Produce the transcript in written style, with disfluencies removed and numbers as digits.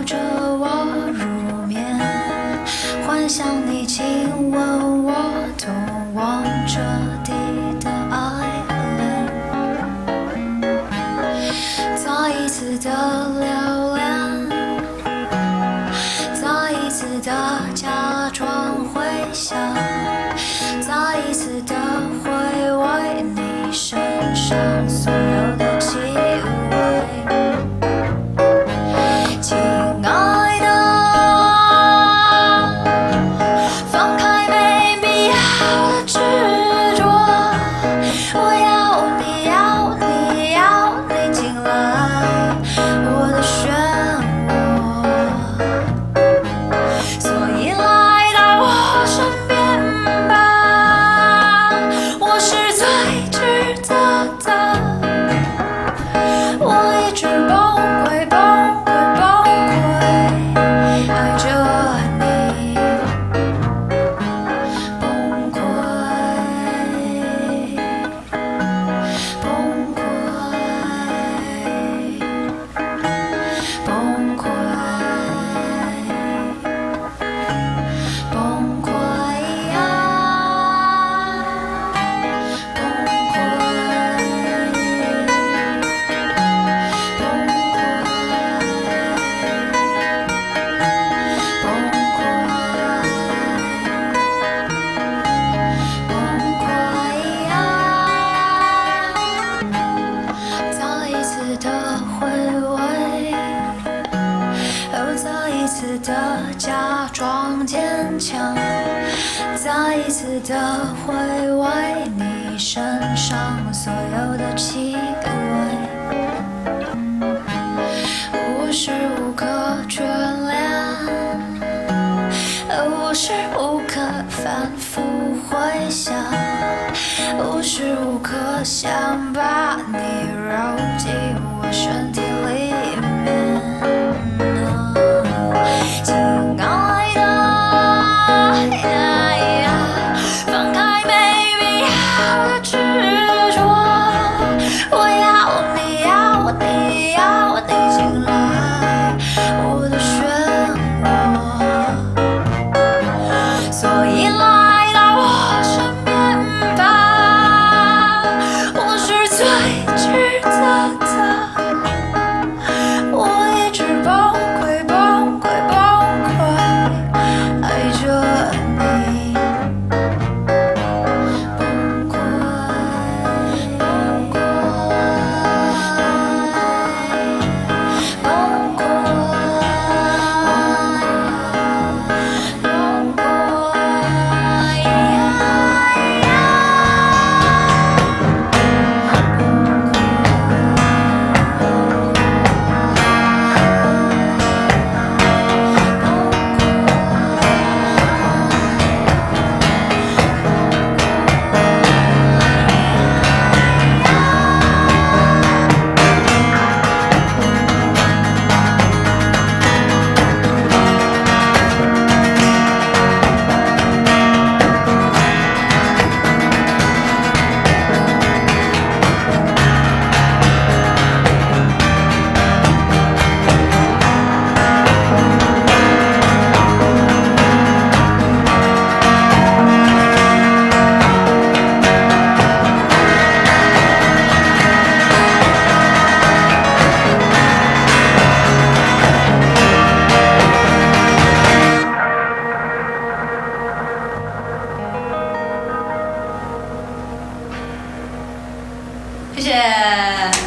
着我入眠，幻想你亲吻我，通往这地的爱恋，再一次的留恋，再一次的假装回想，再一次的回味你身上所有的气味。亲爱的，放开没必要的执着，我要你，要你，要你进来我的漩涡，所以来到我身边吧，我是最值得的，我一直崩溃，崩溃，崩溃，爱着你，崩溃，崩溃，崩溃，崩溃啊，崩再一次的回味，又再一次的假装坚强，再一次的回味你身上所有的气味，无时无刻眷恋，无时无刻反复回想，无时无刻想把你揉进我身体里面。亲爱的，放开没必要的执着，我要你，要你，要你进来我的漩涡，所以来到我身边吧，我是最值得的，我一直崩溃，崩溃，崩溃，爱着你，崩溃，崩溃，崩溃，崩溃。谢谢。